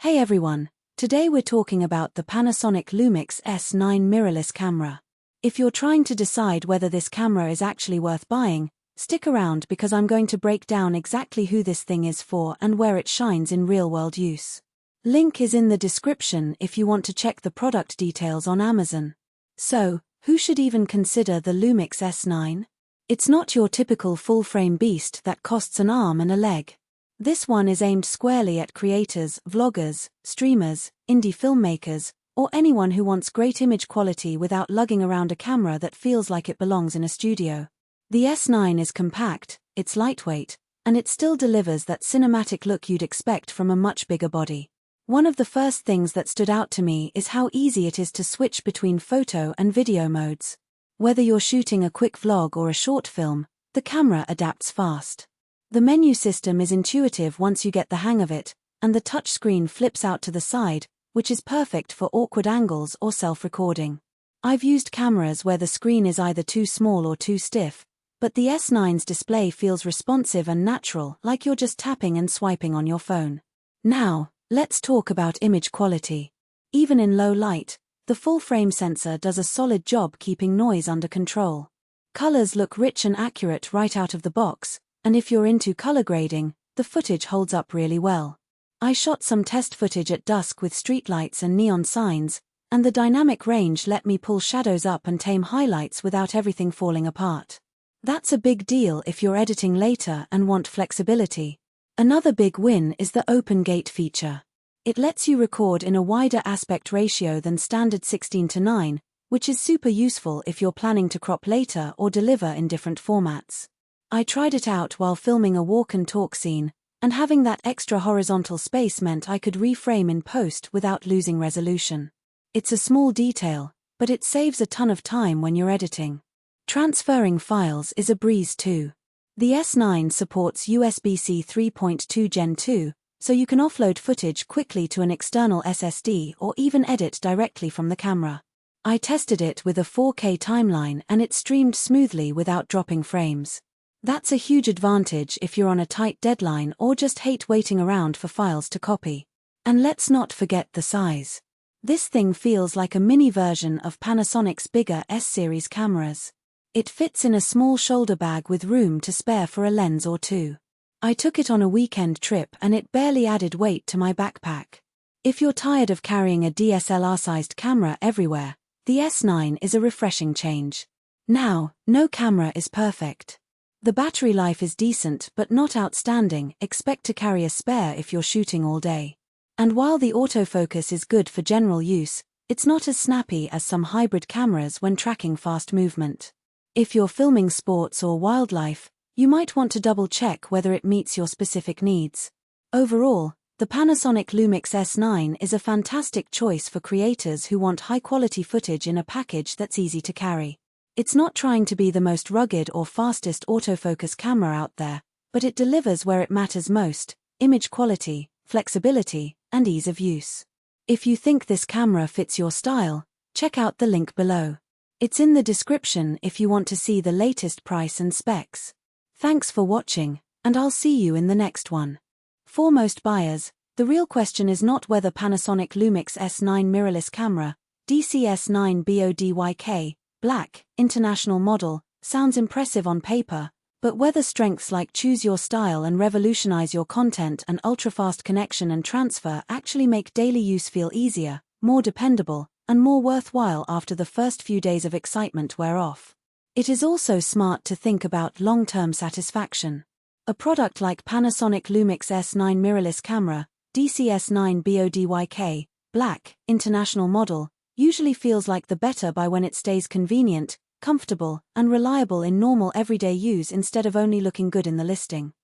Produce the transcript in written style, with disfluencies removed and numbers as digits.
Hey everyone, today we're talking about the Panasonic LUMIX S9 mirrorless camera. If you're trying to decide whether this camera is actually worth buying, stick around because I'm going to break down exactly who this thing is for and where it shines in real-world use. Link is in the description if you want to check the product details on Amazon. So, who should even consider the LUMIX S9? It's not your typical full-frame beast that costs an arm and a leg. This one is aimed squarely at creators, vloggers, streamers, indie filmmakers, or anyone who wants great image quality without lugging around a camera that feels like it belongs in a studio. The S9 is compact, it's lightweight, and it still delivers that cinematic look you'd expect from a much bigger body. One of the first things that stood out to me is how easy it is to switch between photo and video modes. Whether you're shooting a quick vlog or a short film, the camera adapts fast. The menu system is intuitive once you get the hang of it, and the touchscreen flips out to the side, which is perfect for awkward angles or self-recording. I've used cameras where the screen is either too small or too stiff, but the S9's display feels responsive and natural, like you're just tapping and swiping on your phone. Now, let's talk about image quality. Even in low light, the full-frame sensor does a solid job keeping noise under control. Colors look rich and accurate right out of the box, and if you're into color grading, the footage holds up really well. I shot some test footage at dusk with streetlights and neon signs, and the dynamic range let me pull shadows up and tame highlights without everything falling apart. That's a big deal if you're editing later and want flexibility. Another big win is the open gate feature. It lets you record in a wider aspect ratio than standard 16:9, which is super useful if you're planning to crop later or deliver in different formats. I tried it out while filming a walk and talk scene, and having that extra horizontal space meant I could reframe in post without losing resolution. It's a small detail, but it saves a ton of time when you're editing. Transferring files is a breeze too. The S9 supports USB-C 3.2 Gen 2, so you can offload footage quickly to an external SSD or even edit directly from the camera. I tested it with a 4K timeline and it streamed smoothly without dropping frames. That's a huge advantage if you're on a tight deadline or just hate waiting around for files to copy. And let's not forget the size. This thing feels like a mini version of Panasonic's bigger S-series cameras. It fits in a small shoulder bag with room to spare for a lens or two. I took it on a weekend trip and it barely added weight to my backpack. If you're tired of carrying a DSLR-sized camera everywhere, the S9 is a refreshing change. Now, no camera is perfect. The battery life is decent but not outstanding. Expect to carry a spare if you're shooting all day. And while the autofocus is good for general use, it's not as snappy as some hybrid cameras when tracking fast movement. If you're filming sports or wildlife, you might want to double-check whether it meets your specific needs. Overall, the Panasonic LUMIX S9 is a fantastic choice for creators who want high-quality footage in a package that's easy to carry. It's not trying to be the most rugged or fastest autofocus camera out there, but it delivers where it matters most: image quality, flexibility, and ease of use. If you think this camera fits your style, check out the link below. It's in the description if you want to see the latest price and specs. Thanks for watching, and I'll see you in the next one. For most buyers, the real question is not whether Panasonic LUMIX S9 mirrorless camera, DCS9 BODYK, Black, international model, sounds impressive on paper, but whether strengths like choose your style and revolutionize your content and ultra-fast connection and transfer actually make daily use feel easier, more dependable, and more worthwhile after the first few days of excitement wear off. It is also smart to think about long-term satisfaction. A product like Panasonic LUMIX S9 mirrorless camera, DCS9 BODYK, Black, international model, usually feels like the better buy when it stays convenient, comfortable, and reliable in normal everyday use instead of only looking good in the listing.